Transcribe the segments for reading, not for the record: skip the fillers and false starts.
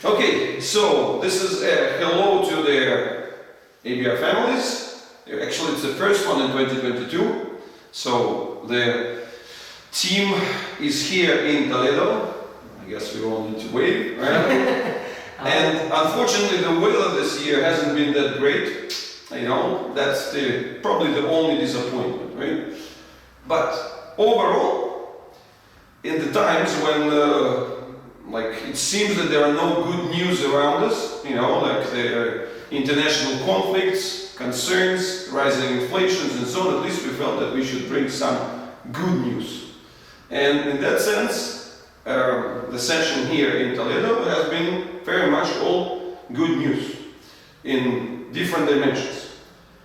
Okay, so this is a hello to the ABR families. Actually, it's the first one in 2022. So the team is here in Toledo. I guess we all need to wait, right? And unfortunately, the weather this year hasn't been that great. You know, that's probably the only disappointment, right? But overall, in the times when it seems that there are no good news around us, you know, like there are international conflicts, concerns, rising inflations and so on, at least we felt that we should bring some good news. And in that sense, the session here in Toledo has been very much all good news in different dimensions.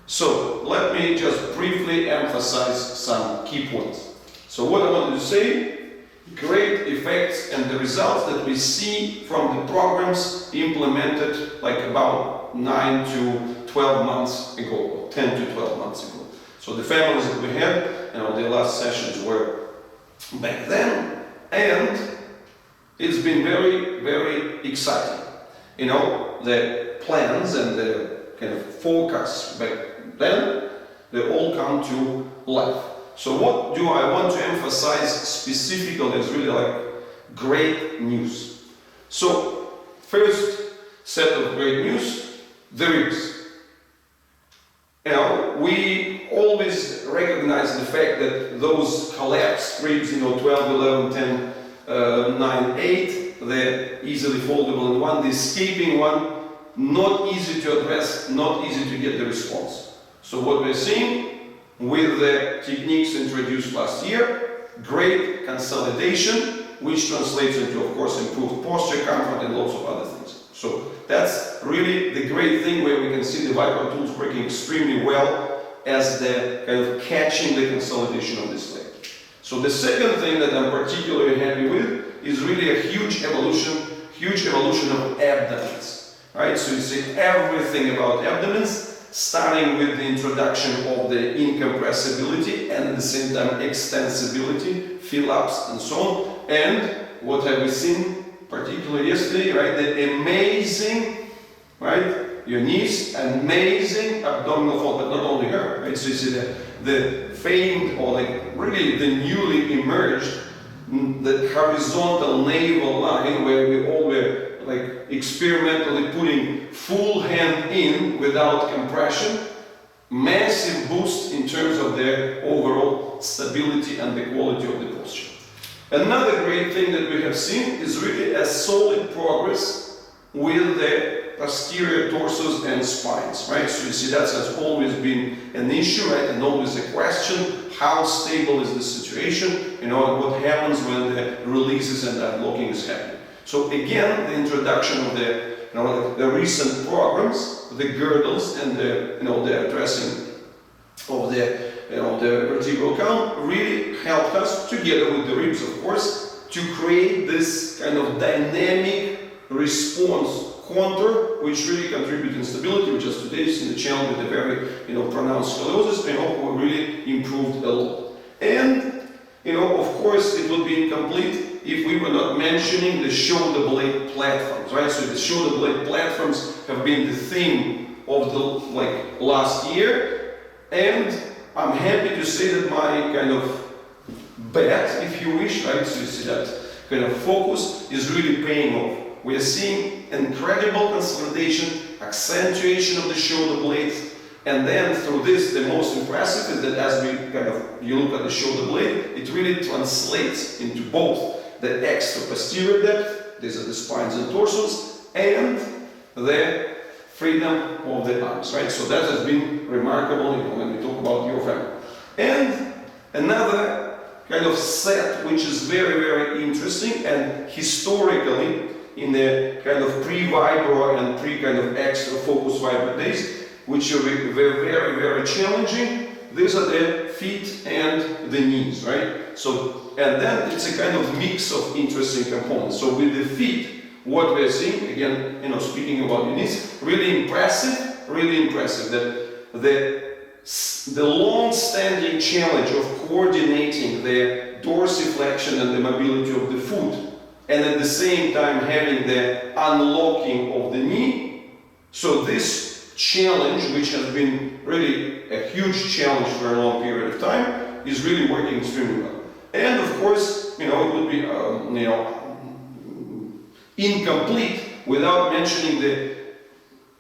So let me just briefly emphasize some key points. So what I wanted to say, great effects and the results that we see from the programs implemented like about 9 to 12 months ago, or 10 to 12 months ago. So the families that we had, you know, the last sessions were back then, and it's been very, very exciting. You know, the plans and the kind of forecasts back then, they all come to life. So what do I want to emphasize specifically is really like great news. So first set of great news, the ribs. You know, we always recognize the fact that those collapsed ribs, you know, 12, 11, 10, 9, 8, they're easily foldable in one, the escaping one, not easy to address, not easy to get the response. So what we're seeing with the techniques introduced last year, great consolidation, which translates into, of course, improved posture, comfort, and lots of other things. So that's really the great thing where we can see the Vibro tools working extremely well as the kind of catching the consolidation of this leg. So the second thing that I'm particularly happy with is really a huge evolution of abdomens. Right? So you see everything about abdomens, starting with the introduction of the incompressibility and at the same time extensibility, fill-ups and so on. And what have we seen, particularly yesterday, right? The amazing, right? Your knees, amazing abdominal fold, but not only her, right? So you see the famed, or like really the newly emerged, the horizontal navel line where we all were like experimentally putting full hand in without compression, massive boost in terms of their overall stability and the quality of the posture. Another great thing that we have seen is really a solid progress with the posterior torsos and spines, right? So you see that has always been an issue, right? And always a question, how stable is the situation, you know, and what happens when the releases and unlocking is happening. So again, the introduction of the, you know, the recent programs, the girdles and the, you know, the addressing of the, you know, the vertebral count really helped us, together with the ribs, of course, to create this kind of dynamic response contour, which really contributes in stability, which is today in the channel with a very, you know, pronounced scoliosis. I hope we really improved a lot. And, you know, of course, it would be incomplete if we were not mentioning the shoulder blade platforms, right? So the shoulder blade platforms have been the theme of the last year, and I'm happy to say that my kind of bet, if you wish, right? So you see that kind of focus is really paying off. We are seeing incredible consolidation, accentuation of the shoulder blades, and then through this, the most impressive is that as we you look at the shoulder blade, it really translates into both the extra posterior depth, these are the spines and torsos, and the freedom of the arms, right? So that has been remarkable, you know, when we talk about your family. And another kind of set which is very, very interesting, and historically in the kind of pre-vibro and pre-kind of extra focus vibro days, which were very, very challenging, these are the feet and the knees, right? So, and then it's a kind of mix of interesting components. So with the feet, what we're seeing, again, you know, speaking about the knees, really impressive that the long-standing challenge of coordinating the dorsiflexion and the mobility of the foot and at the same time having the unlocking of the knee. So this challenge, which has been really a huge challenge for a long period of time, is really working extremely well. And of course, it would be incomplete without mentioning the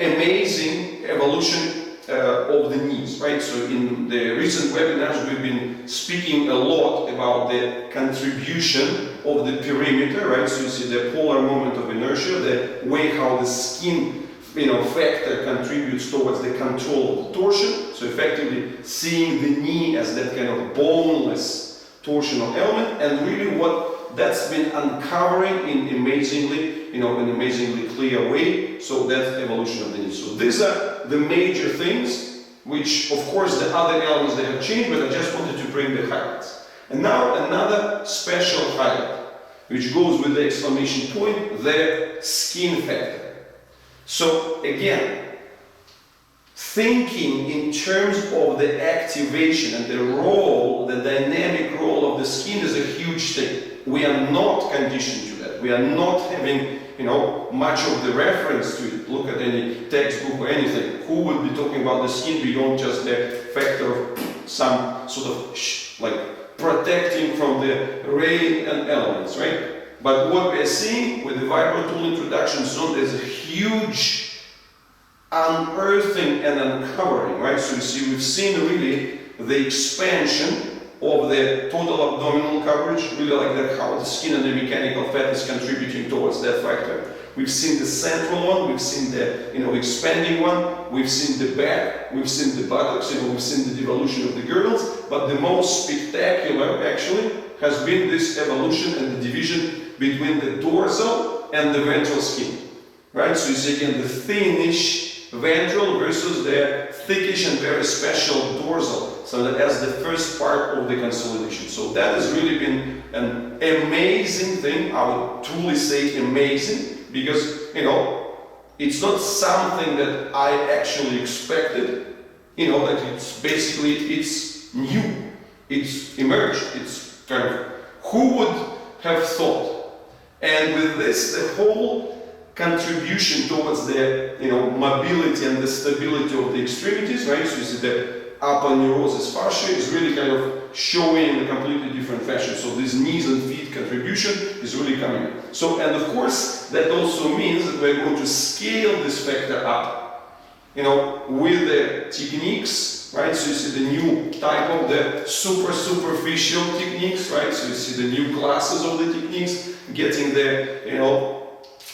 amazing evolution of the knees, right? So in the recent webinars we've been speaking a lot about the contribution of the perimeter, right? So you see the polar moment of inertia, the way how the skin factor contributes towards the control of the torsion. So effectively seeing the knee as that kind of boneless torsional element, and really what that's been uncovering in an amazingly clear way. So that's the evolution of the knee. So these are the major things, which of course the other elements they have changed, but I just wanted to bring the highlights. And now another special highlight, which goes with the exclamation point, the skin factor. So again, thinking in terms of the activation and the role, the dynamic role of the skin is a huge thing. We are not conditioned to that. We are not having, much of the reference to it. Look at any textbook or anything. Who would be talking about the skin beyond just the factor of some sort of like protecting from the rain and elements, right? But what we are seeing with the Vibro tool introduction zone, there's a huge unearthing and uncovering, right? So you see, we've seen really the expansion of the total abdominal coverage, really like that, how the skin and the mechanical fat is contributing towards that factor. We've seen the central one, we've seen the expanding one, we've seen the back, we've seen the buttocks, we've seen the devolution of the girdles, but the most spectacular actually has been this evolution and the division between the dorsal and the ventral skin, right? So you see again the thinnish ventral versus the thickish and very special dorsal, so that as the first part of the consolidation. So that has really been an amazing thing. I would truly say amazing, because it's not something that I actually expected. That it's new, it's emerged, it's kind of, who would have thought? And with this, the whole contribution towards the mobility and the stability of the extremities, right? So you see the aponeurosis fascia is really kind of showing in a completely different fashion. So this knees and feet contribution is really coming in. So, and of course, that also means that we're going to scale this factor up, with the techniques, right? So you see the new type of the superficial techniques, right? So you see the new classes of the techniques, getting the,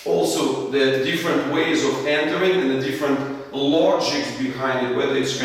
also the different ways of entering and the different logics behind it, whether it's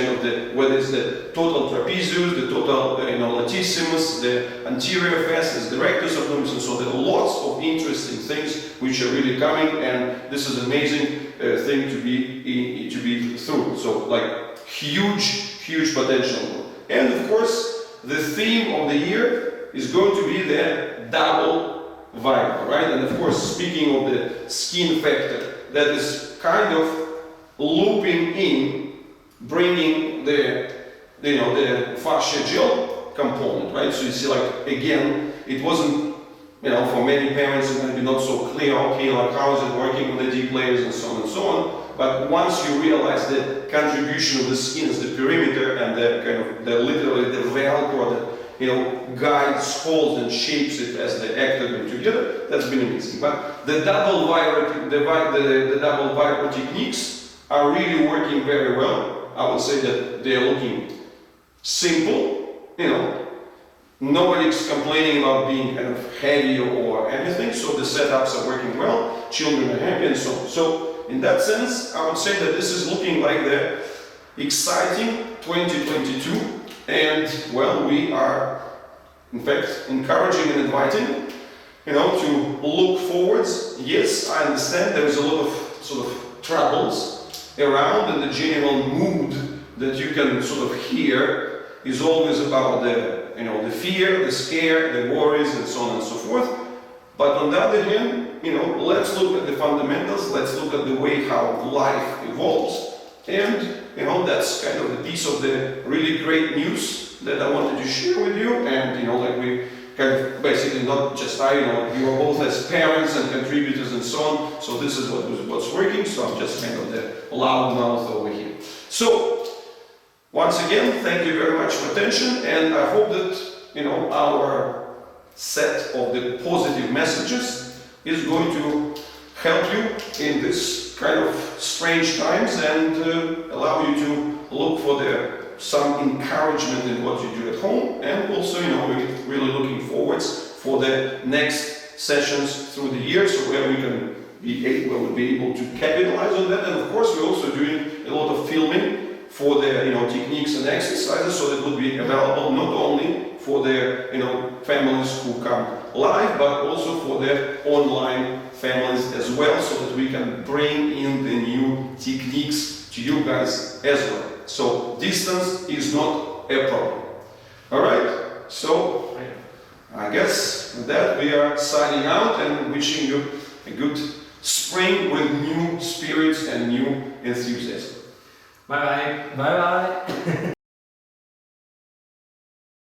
the total trapezius, the total latissimus, the anterior fascias, the rectus abdominis, and so there are lots of interesting things which are really coming, and this is an amazing thing to be through. So like huge potential. And of course, the theme of the year is going to be the double vibro, right? And of course, speaking of the skin factor, that is kind of looping in, bringing the fascia gel component, right? So you see, like, again, it wasn't, for many parents it's going to be not so clear, okay, like how is it working with the deep layers and so on and so on. But once you realize the contribution of the skin as the perimeter and the kind of literally the velcro that guides, holds and shapes it as the octagon together, that's been amazing. But the double vibro, the double vibro techniques are really working very well. I would say that they are looking simple, nobody's complaining about being kind of heavy or anything, so the setups are working well, children are happy and so on. So in that sense, I would say that this is looking like the exciting 2022. And well, we are in fact encouraging and inviting, to look forwards. Yes, I understand there is a lot of sort of troubles around, and the general mood that you can sort of hear is always about the fear, the scare, the worries, and so on and so forth. But on the other hand, let's look at the fundamentals. Let's look at the way how life evolves, and that's kind of the piece of the really great news that I wanted to share with you. And like we kind of basically not just you are both as parents and contributors and so on. So this is what's working. So I'm just kind of the loud mouth over here. So once again, thank you very much for attention, and I hope that our set of the positive messages is going to help you in this kind of strange times and allow you to look for some encouragement in what you do at home, and also we're really looking forwards for the next sessions through the year, so where we can be able to capitalize on that. And of course we're also doing a lot of filming for the techniques and exercises, so that would be available not only for the families who come live, but also for the online families as well, so that we can bring in the new techniques to you guys as well. So distance is not a problem. All right. So I guess with that we are signing out and wishing you a good spring with new spirits and new enthusiasm. Bye bye. Bye bye.